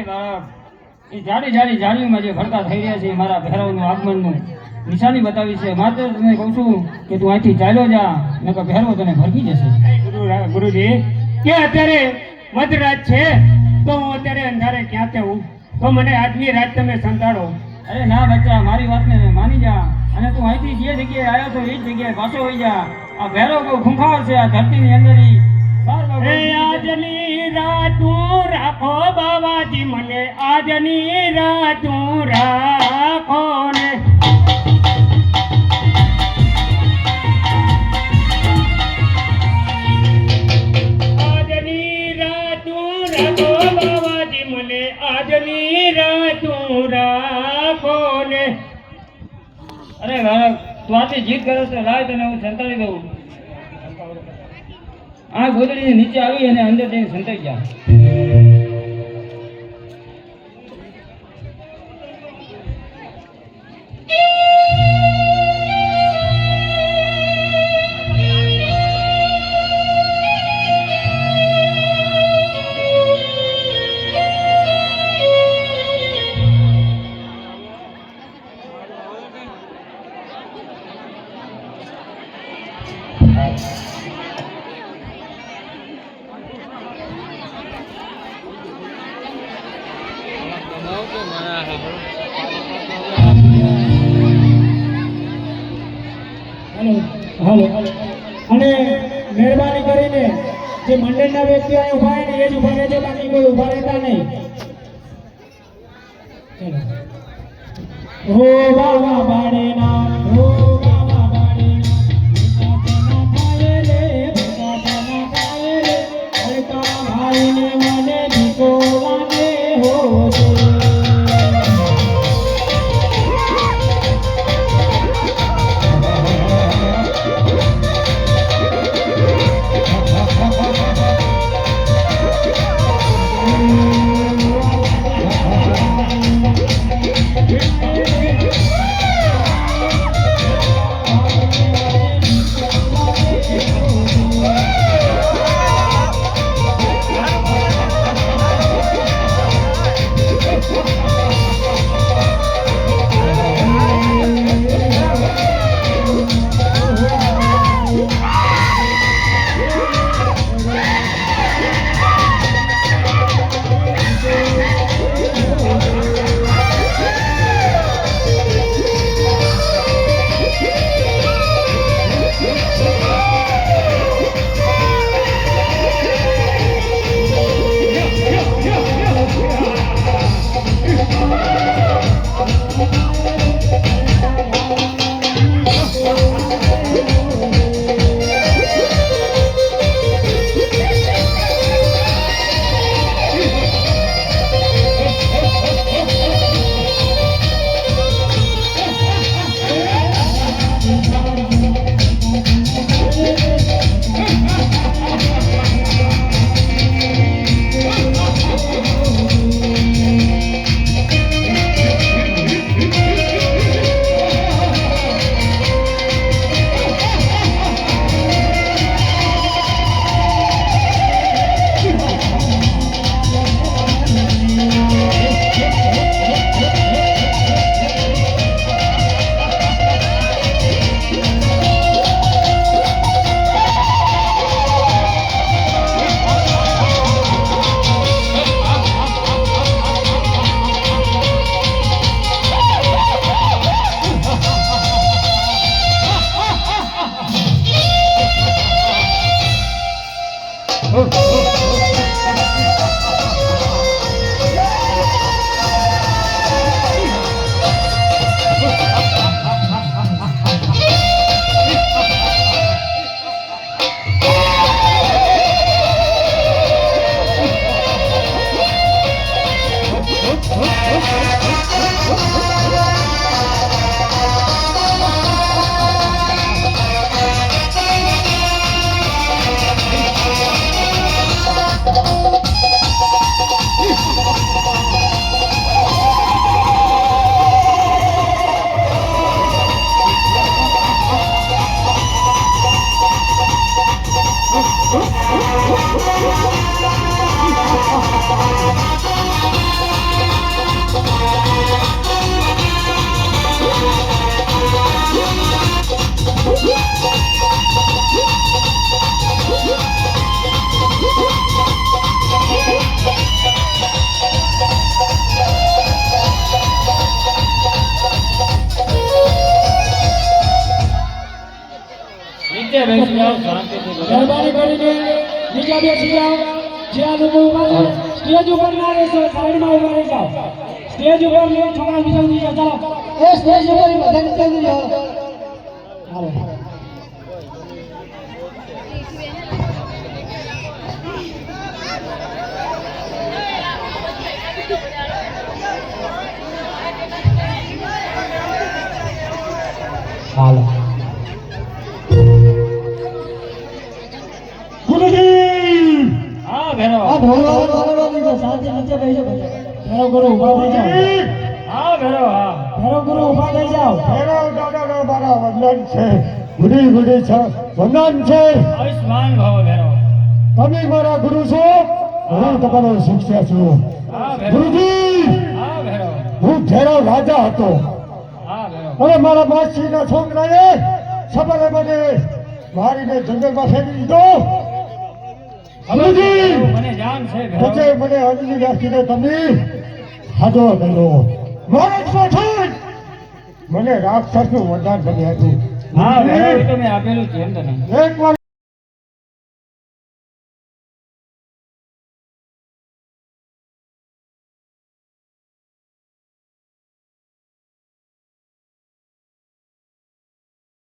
બાળક એ જાડી જાડી જાળીમાં જે ભરતા થઈ રહ્યા છે મારા ભૈરવનું આગમનનું નિશાની બતાવી છે. માત્ર તમને કહું છું કે તું અહીંથી ચાલ્યો જા, નકર ભૈરવ તને ભરકી જશે. ગુરુજી કે અત્યારે મધરાત છે તો હું અત્યારે અંધારે ક્યાં જવું? તો મને આજની રાત તમે સંતાડો. અરે ના બચ્ચા, મારી વાતને માની જા અને તું અહીંથી જે જગ્યાએ આવ્યો છો એ જ જગ્યાએ પાછો હોઈ જા. આ ભૈરવ બહુ ખૂંખાર છે આ ધરતીની અંદર. આજની રાતું રાખો બાબાજી, મને આજની રાતું રાખો ને. આજની રાતું રાખો બાબાજી, મને આજની રાતું રાખો ને. અરે બાળક, તું આટલી જીદ કરે તો લાય તને હું સંતાડી દઉં. આ ગોદડી નીચે આવી અને અંદર જઈને સંતાઈ જા. હાલો અને મહેરબાની કરીને જે મંડળના વ્યક્તિ અહીં ઉભા ને એ જ ઉભા રહેજો, બાકી કોઈ ઉભા રહેતા નહીં. હો બાબા બાળેના, હો બાબા બાળેના, થાય રે થાય રે, હરકા ભાઈને મને ભીખો લાગે હો છે. બેસી જાઓ શાંતિથી બધા. મહેરબાની કરીને બીજા બેસી જાઓ. જે આ લોકો ઊભા છે સ્ટેજ ઉપર ના રહેશો, સાઈડમાં ઊભા રહી જાઓ. સ્ટેજ ઉપર નહીં, છોકરા બીજા ઉતરી જાઓ. ચાલો એ સ્ટેજ ઉપર બધા નીકળી જાઓ. હાલો હાલો ગુરુજી હા ભેરો. આ ઢોલવાળો દીધો શાંતિ નીચે બેસી જાઓ. ભેરો ગુરુ ઊભા થઈ જાઓ. હા ભેરો હા. ભેરો ગુરુ ઊભા થઈ જાઓ. ભેરવ દાદાનો મારા વંદન છે. ગુડી ગુડી છે વંદન છે. આયુષ્માન ભવ ભેરો. તમે મારા ગુરુ છો, હું તમારો શિષ્ય છું. હા ભેરો. ગુરુજી, હા ભેરો. હું ભેરવ રાજા હતો હા ભેરો. અને મારા માસીના છોકરાએ સવારે મને મારીને જંગલમાં ફેંકી દીધો. ગુરુજી, મને જાણ છે ભેરો. પછી મને અંજલી રાખીને તમે હાજો કર્યો. મારા છોકરા મને રાક્ષસનું વરદાન બની હતું. હા ભેરો, એ તો મેં આપેલું છે એમ તો નહીં. એક વાર